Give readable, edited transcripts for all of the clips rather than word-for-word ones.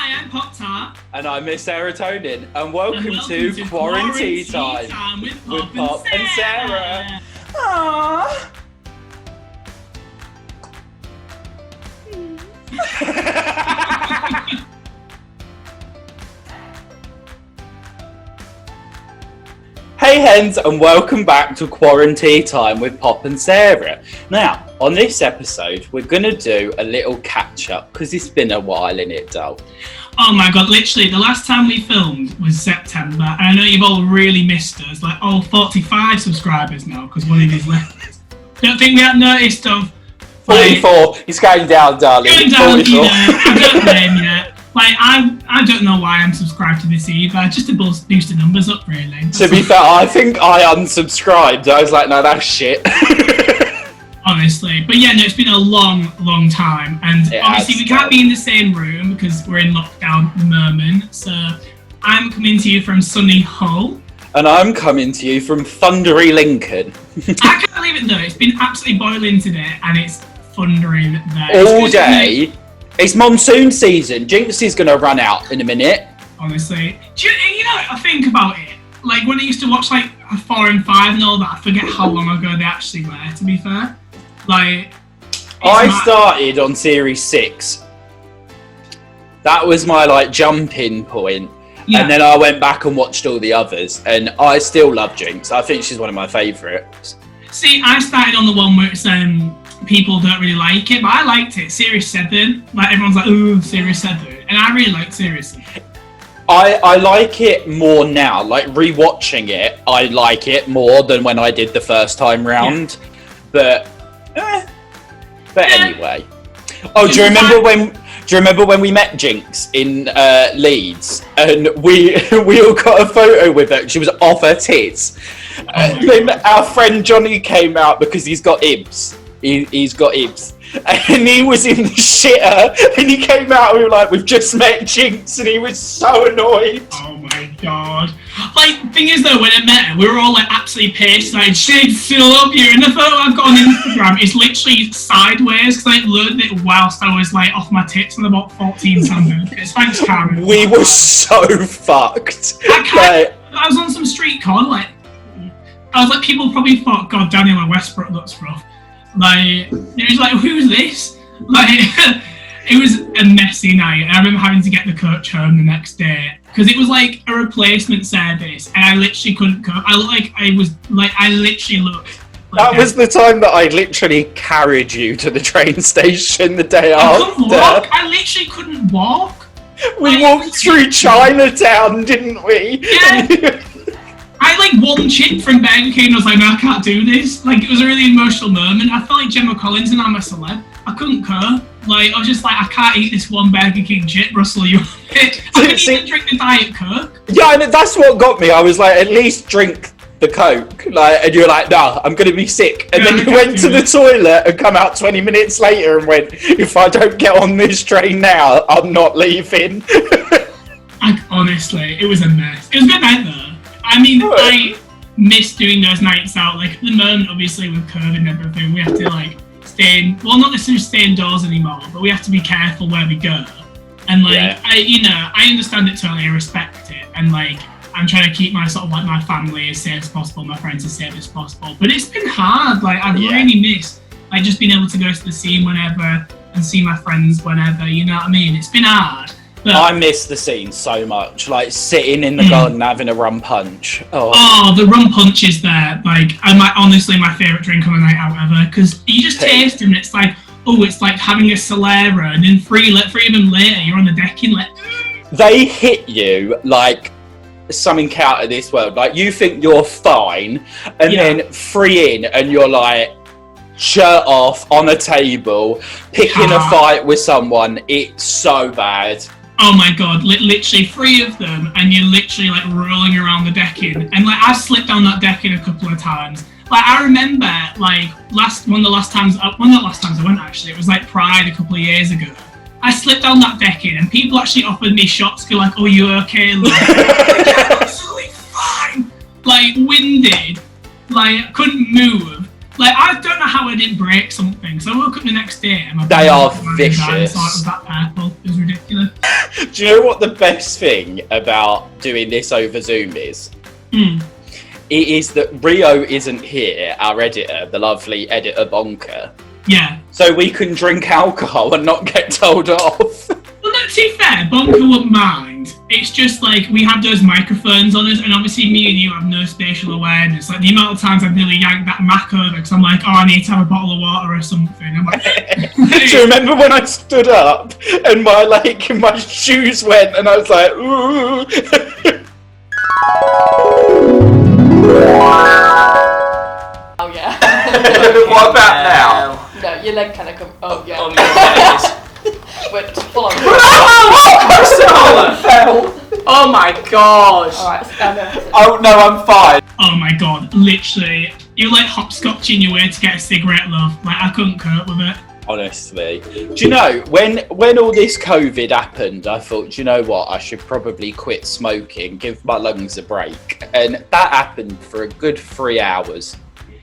Hi, I'm Pop Tart. And I'm Miss Serotonin. And welcome to Quaran-TeaTime with Pop and Sarah. Aww. Hey Hens, and welcome back to Quaran-TeaTime with Pop and Sarah. Now, on this episode, we're going to do a little catch-up because it's been a while, innit, Dal? Oh my god, literally, the last time we filmed was September, and I know you've all really missed us, like all 45 subscribers now, because one of you's left. Don't think we haven't noticed of... 44, it's going down, darling. Going down, 44. You know, I don't blame you. Like, I don't know why I'm subscribed to this either, just to boost the numbers up, really. To be fair, I think I unsubscribed. I was like, no, that's shit. Honestly. But yeah, no, it's been a long, long time. And obviously we can't be in the same room because we're in lockdown at the moment. So I'm coming to you from sunny Hull. And I'm coming to you from thundery Lincoln. I can't believe it though. It's been absolutely boiling today and it's thundering there. All day. It's monsoon season. Jinx is going to run out in a minute. Honestly. Do you know, I think about it. Like when I used to watch like 4 and 5 and all that, I forget how long ago they actually were, to be fair. Like, I started on series 6. That was my like jumping point. Yeah. And then I went back and watched all the others, and I still love Jinx. I think she's one of my favourites. See, I started on the one where it's people don't really like it, but I liked it. Series 7, like everyone's like, ooh, Series 7, and I really liked Series 7. I like it more now. Like rewatching it, I like it more than when I did the first time round. Yeah. But anyway. Oh, do you remember when we met Jinx in Leeds and we all got a photo with her? She was off her tits. Then our friend Johnny came out because he's got ibs. He's got ibs. And he was in the shitter and he came out and we were like, we've just met Jinx, and he was so annoyed. Oh my god. Like, thing is though, when I met her, we were all like absolutely pissed, like, shit, still love you. And the photo I've got on Instagram is literally sideways because I learned it whilst I was like off my tits on about 14 sandwiches. Thanks, Karen. We were so fucked. I was on some street con, like, I was like, people probably thought, God, Daniel Westbrook looks rough. Like, it was like, who's this? Like, it was a messy night. And I remember having to get the coach home the next day because it was like a replacement service, and I literally couldn't go. I literally looked. Like that was the time that I literally carried you to the train station the day after. I couldn't walk. I literally couldn't walk. We walked through Chinatown, didn't we? Yeah. I like one chick from Burger King and I was like, no, I can't do this. Like, it was a really emotional moment. I felt like Gemma Collins and I'm a celeb. I couldn't go. Like, I was just like, I can't eat this one Burger King chip, Russell, you I couldn't even drink the Diet Coke. Yeah, and that's what got me. I was like, at least drink the Coke. Like, and you're like, no, I'm going to be sick. And then you went to the toilet and come out 20 minutes later and went, if I don't get on this train now, I'm not leaving. Honestly, it was a mess. It was a good night though. I mean, I miss doing those nights out. Like, at the moment, obviously, with COVID and everything, we have to, like, not necessarily stay indoors anymore, but we have to be careful where we go. And, like, yeah. I understand it totally, I respect it. And, like, I'm trying to keep my family as safe as possible, my friends as safe as possible. But it's been hard. Like, I've really missed, like, just being able to go to the scene whenever and see my friends whenever, you know what I mean? It's been hard. But I miss the scene so much, like sitting in the garden having a rum punch. Oh, the rum punch is there. Like, honestly my favourite drink on a night out ever, because you just taste them and it's like, oh, it's like having a Solera, and then three of them later, you're on the decking, like... They hit you like something out of this world. Like, you think you're fine, and then 3 in, and you're like, shirt off, on a table, picking a fight with someone. It's so bad. Oh my god, literally 3 of them, and you're literally like rolling around the decking. And like, I've slipped down that decking a couple of times. Like, I remember, like, one of the last times I went, actually, it was like Pride a couple of years ago. I slipped down that decking, and people actually offered me shots, go like, oh, you okay? Like, I'm absolutely fine. Like, winded. Like, couldn't move. Like, I don't know how I didn't break something. So I woke up the next day and my they are vicious. So it was that purple. It was ridiculous. Do Do you know what the best thing about doing this over Zoom is? Mm. It is that Rio isn't here, our editor, the lovely editor Bonker. Yeah. So we can drink alcohol and not get told off. Well, no, to be fair, Bonker wouldn't mind. It's just like we have those microphones on us, and obviously me and you have no spatial awareness. Like the amount of times I've nearly yanked that Mac over because I'm like, oh, I need to have a bottle of water or something. I'm like, Do you remember when I stood up and my shoes went and I was like, ooh? Oh yeah. What about now? No, your leg kind of come. Oh yeah. Oh my Wait, full on. Oh my gosh. Alright, stand up. Oh no, I'm fine. oh my god, literally, you're like hopscotching your way to get a cigarette, love. Like I couldn't cope with it. Honestly, do you know when all this COVID happened, I thought, do you know what, I should probably quit smoking, give my lungs a break, and that happened for a good 3 hours.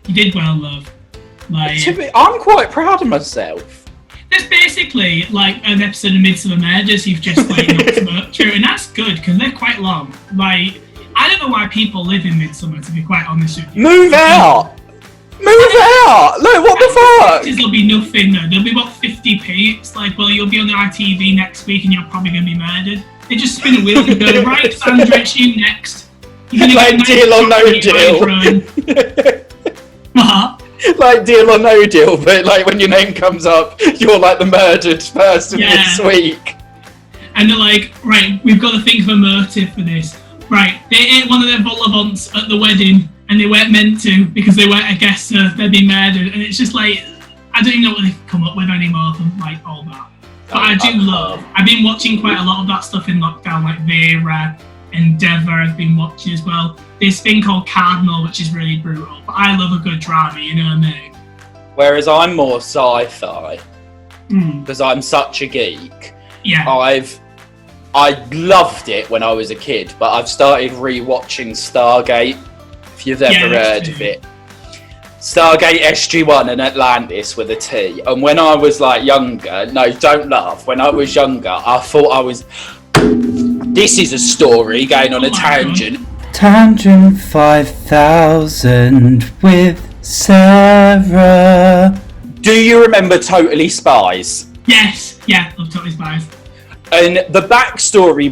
You did well, love. Like, I'm quite proud of myself. there's basically like an episode of Midsummer Murders you've just like not smoked through, and that's good because they're quite long. Like, I don't know why people live in Midsummer, to be quite honest with you. Move out! Move out! Look, what the fuck? There'll be nothing though. There'll be about 50p. It's like, well, you'll be on the ITV next week and you're probably going to be murdered. They just spin a wheel and go, right, Sandra, it's you next. You're Like Deal or No Deal. What? Like Deal or No Deal, but like when your name comes up, you're like the murdered person Yeah. this week. And they're like, right, we've got to think of a motive for this. Right, they ate one of their vol au vents at the wedding, and they weren't meant to because they weren't a guest, so they'd be murdered. And it's just like, I don't even know what they can come up with anymore from like all that. But I do love, I've been watching quite a lot of that stuff in lockdown, like Vera, Endeavour I've been watching as well. This thing called Cardinal, which is really brutal, but I love a good drama, you know what I mean? Whereas I'm more sci-fi, Mm. because I'm such a geek. Yeah. I loved it when I was a kid, but I've started re-watching Stargate, if you've ever heard of it. Stargate SG-1 and Atlantis with a T. And when I was like younger, no, don't laugh, when I was younger, I thought I was... This is a story going on a tangent. Tangent 5000 with Sarah. Do you remember Totally Spies? Yes, yeah, love Totally Spies. And the backstory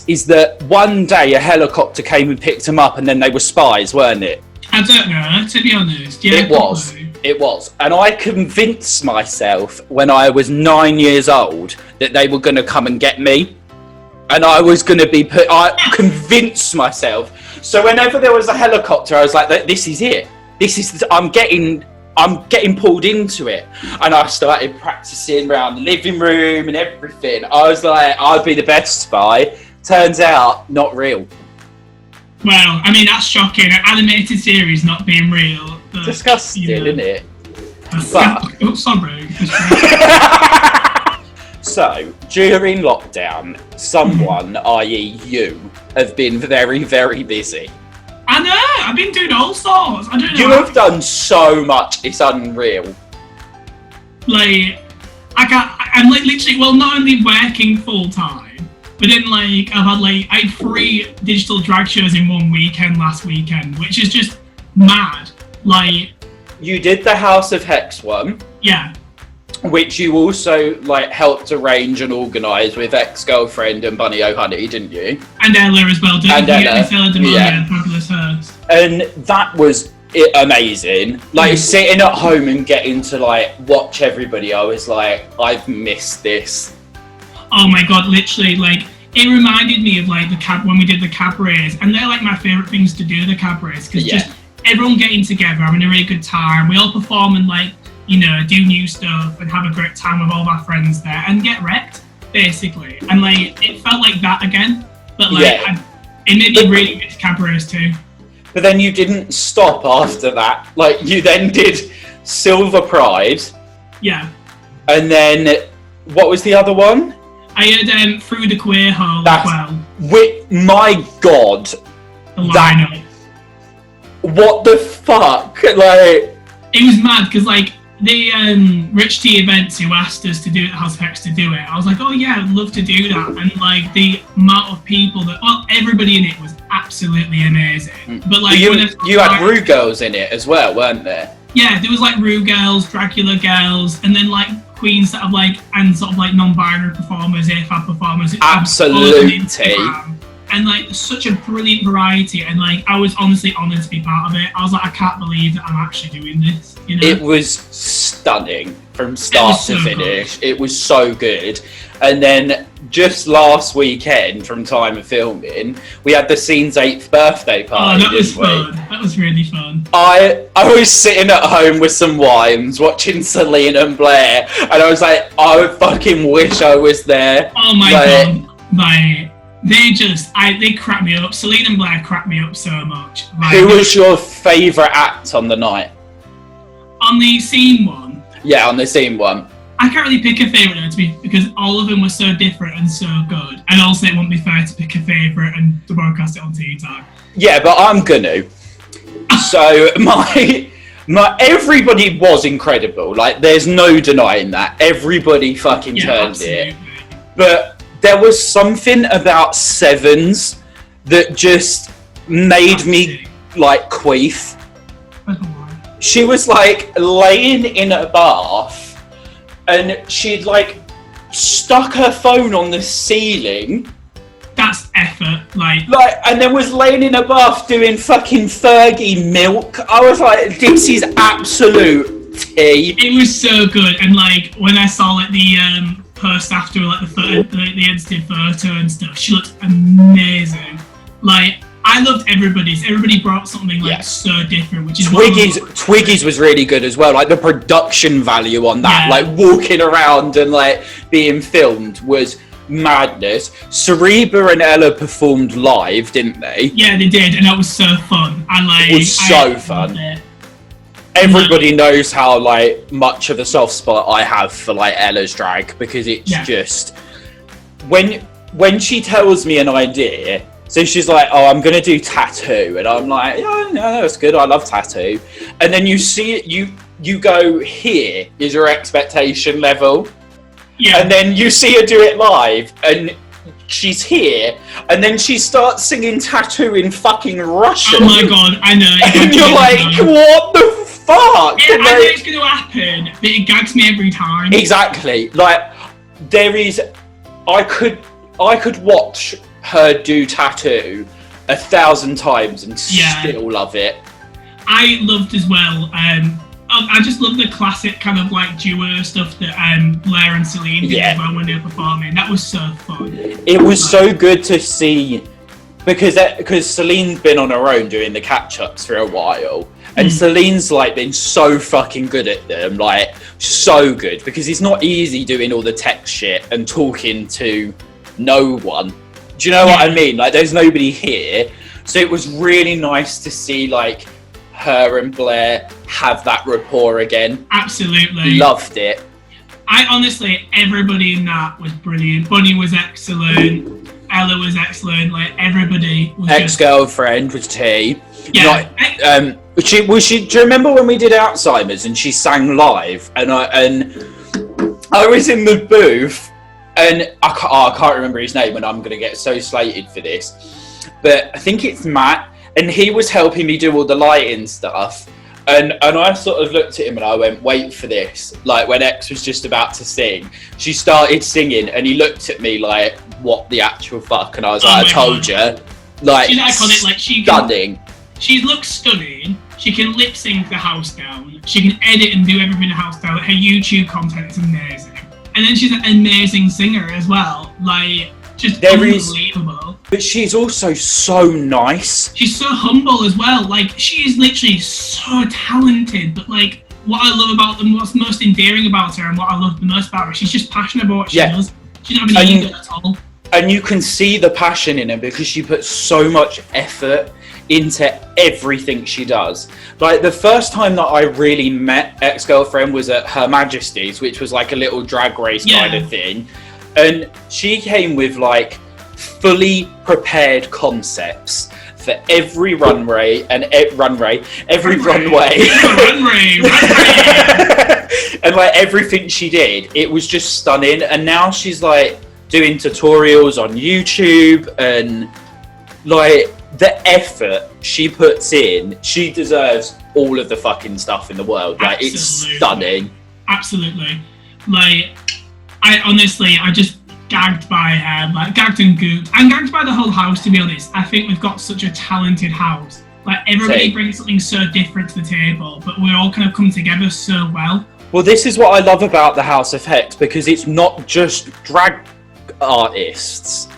is that one day a helicopter came and picked them up and then they were spies, weren't it? I don't know, to be honest. Yeah, It was. And I convinced myself when I was 9 years old that they were going to come and get me. And I was going to be I convinced myself. So whenever there was a helicopter, I was like, this is it. I'm getting pulled into it. And I started practicing around the living room and everything. I was like, I'd be the best spy. Turns out, not real. Well, I mean, that's shocking. An animated series not being real. But, Disgusting, isn't it? But... Oh, sorry. So, during lockdown, someone, i.e. you, have been very, very busy. I know, I've been doing all sorts. I don't know. You have done so much, it's unreal. Like, I'm like literally, well, not only working full time, but then like, I had 3 digital drag shows in one weekend last weekend, which is just mad. Like, You did the House of Hex one. Yeah. Which you also helped arrange and organise with ex-girlfriend and Bunny O'Honey, didn't you? And Ella as well, didn't you? Ella, Yeah. Fabulous host. And that was amazing. Sitting at home and getting to watch everybody, I was like, I've missed this. Oh my god, literally, it reminded me of when we did the cabarets, and they're my favourite things to do, the cabarets, because just everyone getting together, having a really good time, we all perform and do new stuff and have a great time with all of our friends there and get wrecked, basically. And it felt like that again, but it made me really get to cabarets too. But then you didn't stop after that. You then did Silver Pride. Yeah. And then, what was the other one? I heard Through the Queer Hole as well. My god. The lineup. What the fuck? It was mad, because the Rich T events who asked us to do it, House of Hex to do it, I was like, oh yeah, I'd love to do that. And like the amount of people that, well, everybody in it was absolutely amazing. But like, you had Rue girls in it as well, weren't there? Yeah, there was like Rue girls, Dracula girls, and then like queens that have like, and sort of like non-binary performers, AFAB performers. Absolutely. And like such a brilliant variety, and like I was honestly honoured to be part of it. I was like, I can't believe that I'm actually doing this. You know? It was stunning from start to finish. It was so good. And then just last weekend, from time of filming, we had the Scene's 8th birthday party. Oh, that was fun. That was really fun. I was sitting at home with some wines, watching Celine and Blair, and I was like, I fucking wish I was there. Oh my god, like. They crack me up. Celine and Blair crack me up so much. Like, who was your favourite act on the night? On the scene one? Yeah, on the scene one. I can't really pick a favourite because all of them were so different and so good. And also it wouldn't be fair to pick a favourite and to broadcast it on TeaTime. Yeah, but I'm gonna. So my everybody was incredible. Like, there's no denying that. Everybody fucking turned absolutely. it. But there was something about Sevens that just made me like queef. She was like laying in a bath and she'd like stuck her phone on the ceiling. That's effort, like, and then was laying in a bath doing fucking Fergie milk. I was like, this is absolute tea. It was so good, and like when I saw like the post after like the edited photo and stuff, she looked amazing. Like, I loved everybody's. Everybody brought something like so different, which is Twiggy's was really good as well. Like the production value on that, like walking around and like being filmed was madness. Cereba and Ella performed live, didn't they? Yeah, they did, and that was so fun. And like, it was so fun. Everybody knows how like much of a soft spot I have for like Ella's drag, because it's just when she tells me an idea. So she's like, oh, I'm going to do tattoo. And I'm like, yeah, no, that's good. I love tattoo. And then you see it, you go, here is your expectation level. Yeah. And then you see her do it live and she's here. And then she starts singing tattoo in fucking Russian. Oh my God, I know. And you're like, what the fuck? Yeah, I know it's going to happen, but it gags me every time. Exactly. Like, there is, I could watch her do tattoo 1,000 times and still love it. I loved as well. I just love the classic kind of like duo stuff that Blair and Celine did as well when they were performing. That was so fun. It was so good to see, because Celine's been on her own doing the catch-ups for a while, and Celine's like been so fucking good at them, like so good, because it's not easy doing all the tech shit and talking to no one. Do you know what I mean? Like, there's nobody here. So it was really nice to see, like, her and Blair have that rapport again. Absolutely. Loved it. I honestly, everybody in that was brilliant. Bunny was excellent. Ella was excellent. Like, everybody was Ex-girlfriend was T. Yeah. Do you remember when we did Alzheimer's and she sang live? And I was in the booth. And I can't remember his name, and I'm going to get so slated for this. But I think it's Matt, and he was helping me do all the lighting stuff. And I sort of looked at him and I went, wait for this. Like, when X was just about to sing, she started singing, and he looked at me like, what the actual fuck? And I was like, I told you. Like, she's iconic. Like, stunning. She looks stunning. She can lip sync the house down. She can edit and do everything the house down. Her YouTube content is amazing. And then she's an amazing singer as well, like, just unbelievable. But she's also so nice. She's so humble as well. Like, she is literally so talented. But like, what I love about them, what's most endearing about her, and what I love the most about her, she's just passionate about what she does. She doesn't have any ego at all. And you can see the passion in her because she puts so much effort into everything she does. Like, the first time that I really met Ex-Girlfriend was at Her Majesty's, which was like a little drag race kind of thing. And she came with like fully prepared concepts, for every runway and every runway, Runway. and like everything she did, it was just stunning. And now she's like doing tutorials on YouTube, and like the effort she puts in, she deserves all of the fucking stuff in the world. Like, it's stunning. Absolutely. Like, I just gagged by her, like gagged and gooped. I'm gagged by the whole house, to be honest. I think we've got such a talented house. Like, everybody brings something so different to the table, but we all kind of come together so well. Well, this is what I love about the House of Hex, because it's not just drag artists.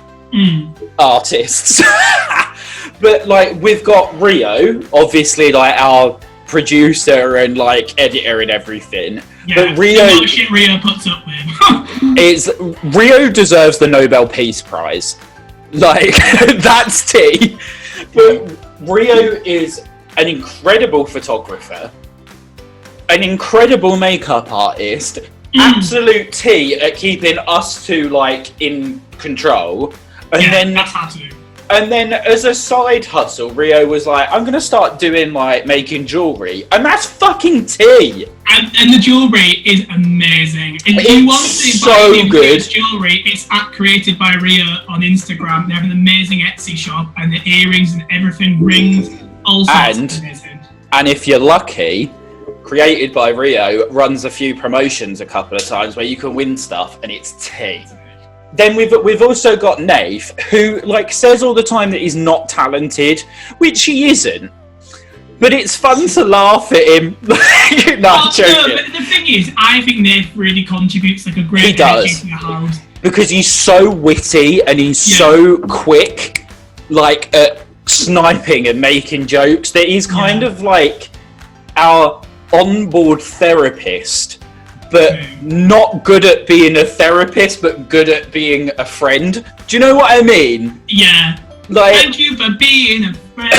But like, we've got Rio, obviously, like our producer and like editor and everything. Yeah, but Rio, the lot shit Rio puts up with. Rio deserves the Nobel Peace Prize. Like, that's tea. But Rio is an incredible photographer, an incredible makeup artist, absolute tea at keeping us two like in control. And that's hard to do. And then as a side hustle, Rio was like, I'm going to start doing like making jewellery. And that's fucking tea. And the jewellery is amazing. If you want to buy Rio's jewellery, it's at Created by Rio on Instagram. They have an amazing Etsy shop, and the earrings and everything, rings, all sorts of amazing. And if you're lucky, Created by Rio runs a few promotions a couple of times where you can win stuff, and it's tea. Then we've also got Nath, who like says all the time that he's not talented, which he isn't. But it's fun to laugh at him. I'm joking. But the thing is, I think Nath really contributes like a great energy to the house. Because he's so witty and he's so quick, like at sniping and making jokes, that he's kind of like our onboard therapist. But not good at being a therapist, but good at being a friend. Do you know what I mean? Yeah. Like, thank you for being a friend.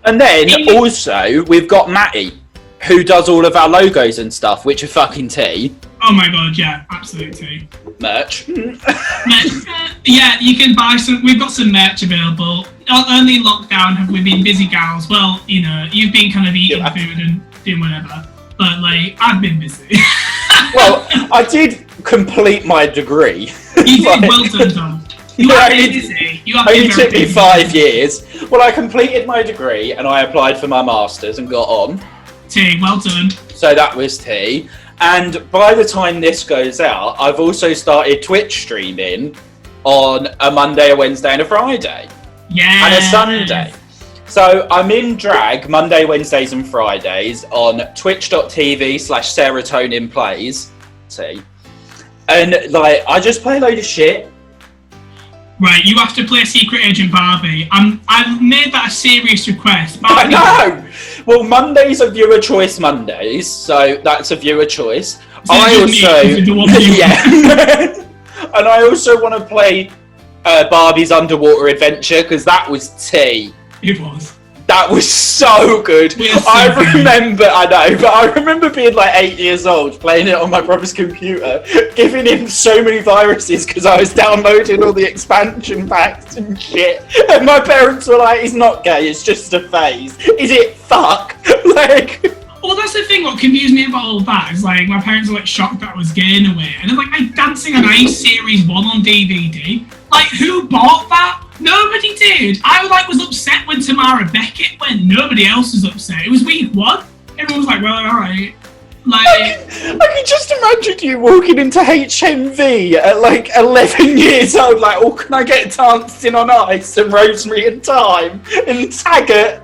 And then also we've got Matty, who does all of our logos and stuff, which are fucking tea. Oh my god, yeah, absolute tea. Merch. Yeah, you can buy some. We've got some merch available. Not only in lockdown have we been busy, gals. Well, you know, you've been kind of eating food and doing whatever. But like, I've been busy. Well, I did complete my degree. You did, well done, Tom. You have been busy. You have been only took me 5 years. Well, I completed my degree and I applied for my masters and got on. Tea, well done. So that was tea. And by the time this goes out, I've also started Twitch streaming on a Monday, a Wednesday, and a Friday. Yeah. And a Sunday. So I'm in drag Monday, Wednesdays, and Fridays on twitch.tv/serotoninplays. See? And like, I just play a load of shit. Right, you have to play Secret Agent Barbie. I've made that a serious request. Barbie. I know! Well, Mondays are viewer choice Mondays, so that's a viewer choice. So I also... yeah. And I also want to play Barbie's Underwater Adventure, because that was tea. It was. That was so good. I remember being like 8 years old, playing it on my brother's computer, giving him so many viruses because I was downloading all the expansion packs and shit. And my parents were like, "He's not gay, it's just a phase." Is it fuck? Like... Well, that's the thing, what confused me about all that is like, my parents were like shocked that I was gay in a way. And they're like, I'm Dancing on Ice Series 1 on DVD. Like, who bought that? Nobody did. I like was upset when Tamara Beckett went. Nobody else was upset. It was week 1. Everyone was like, well, alright. Like, I can just imagine you walking into HMV at like 11 years old, like, oh, can I get Dancing on Ice and Rosemary and Thyme and Taggart?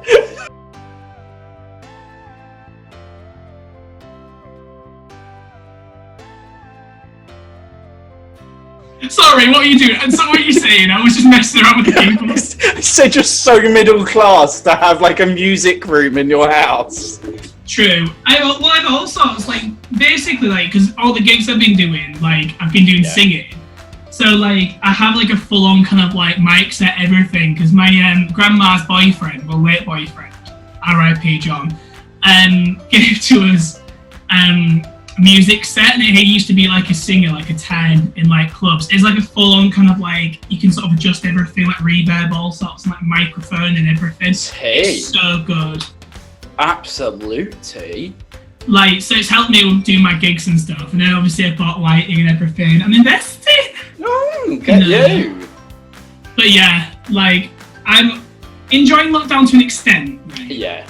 sorry, what are you doing? And so what are you saying? I was just messing around with the people. I said you're so middle class to have like a music room in your house. True. I've also, it's like, basically, like, because all the gigs I've been doing, like, I've been doing singing. So, like, I have, like, a full-on kind of, like, mic set, everything, because my grandma's boyfriend, well, late boyfriend, R.I.P. John, gave to us music set, and he used to be like a singer, like a 10 in like clubs. It's like a full-on kind of like, you can sort of adjust everything, like reverb, all sorts, and like microphone and everything. It's so good. Absolutely. Like, so it's helped me do my gigs and stuff, and then obviously I bought lighting and everything. I'm investing. Oh, get you. But yeah, like, I'm enjoying lockdown to an extent. Right? Yeah.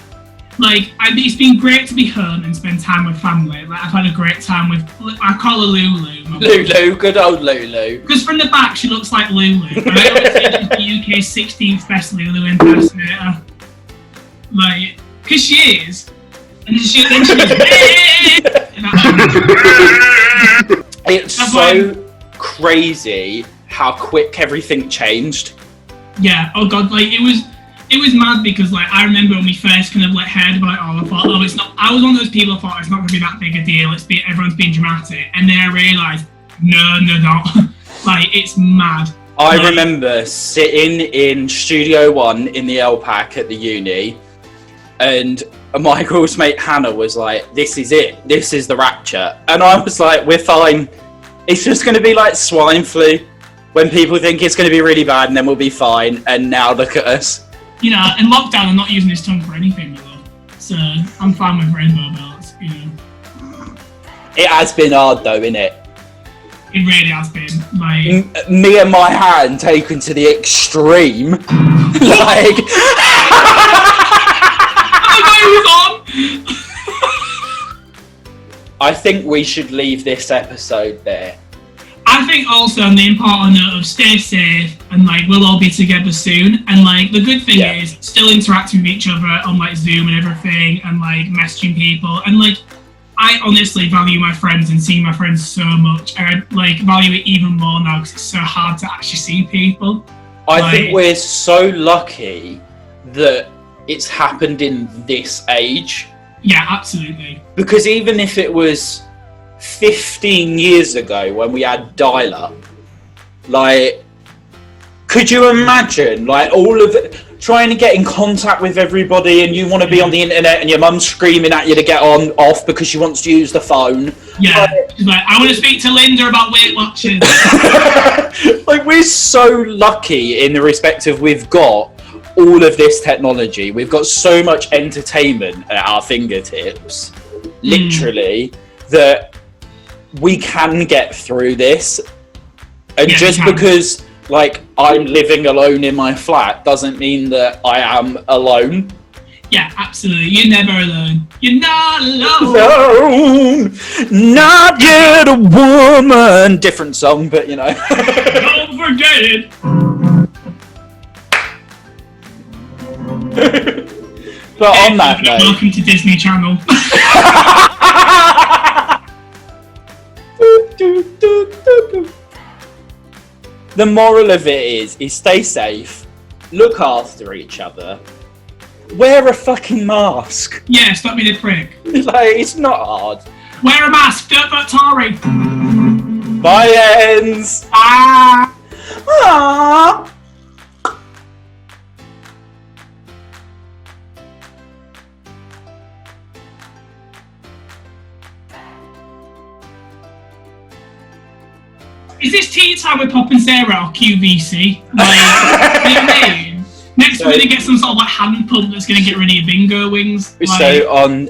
Like, it's been great to be home and spend time with family. Like, I've had a great time with, I call her Lulu. Lulu, good old Lulu. Because from the back, she looks like Lulu. And I always say she's the UK's 16th best Lulu impersonator. Like, because she is. And then she goes, It's so crazy how quick everything changed. Yeah, oh god, like, it was mad because, like, I remember when we first kind of, like, heard about it all, I thought, oh, it's not, I was one of those people who thought it's not going to be that big a deal, everyone's being dramatic, and then I realised, no, not. Like, it's mad. I remember sitting in Studio 1 in the LPAC at the uni, and my girl's mate Hannah was like, this is it, this is the rapture. And I was like, we're fine. It's just going to be like swine flu, when people think it's going to be really bad, and then we'll be fine. And now look at us. You know, in lockdown, I'm not using this tongue for anything, really. So I'm fine with rainbow belts, you know. It has been hard though, innit? It really has been. Like, me and my hand taken to the extreme. Like, I think we should leave this episode there. I think also on the important note of stay safe and like we'll all be together soon, and like the good thing is still interacting with each other on like Zoom and everything, and like messaging people, and like I honestly value my friends and seeing my friends so much, and I like value it even more now because it's so hard to actually see people. I think we're so lucky that it's happened in this age. Yeah, absolutely. Because even if it was 15 years ago when we had dial-up, like, could you imagine, like, all of it, trying to get in contact with everybody, and you want to be on the internet, and your mum's screaming at you to get off because she wants to use the phone. Yeah, she's like, I want to speak to Linda about Weight Watchers. Like, we're so lucky in the respect of we've got all of this technology. We've got so much entertainment at our fingertips, literally, that we can get through this. And just because, like, I'm living alone in my flat doesn't mean that I am alone. Yeah, absolutely. You're never alone. You're not alone. Not yet a woman. Different song, but you know. Don't forget it. But on that note, welcome to Disney Channel. the moral of it is stay safe, look after each other, wear a fucking mask. Yeah, stop being a prick. Like, it's not hard. Wear a mask, don't vote Tory. Bye, Hens. Ah. Ah. Is this tea time with Pop and Sarah or QVC? Like, you know what I mean? Next we're going to get some sort of like hand pump that's going to get rid of your bingo wings. Like, so on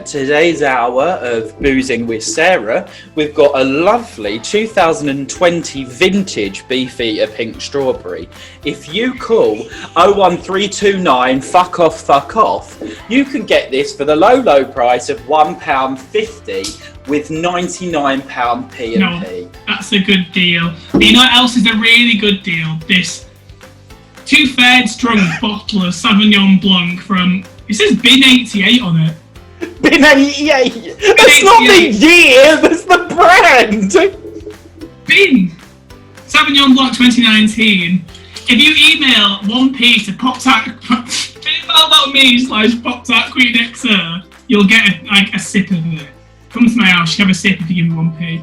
today's hour of Boozing with Sarah, we've got a lovely 2020 vintage Beefeater Pink Strawberry. If you call 01329 fuck off, you can get this for the low price of £1.50 with 99 P&P. No, that's a good deal. But you know what else is a really good deal? This 2/3 drunk bottle of Sauvignon Blanc from, it says Bin 88 on it. Bin 88? That's not the year, that's the brand! Bin! Sauvignon Blanc 2019. If you email 1p to poptart.me/poptartqueenxo, you'll get a sip of it. Come to my house, you can have a sip if you give me 1p.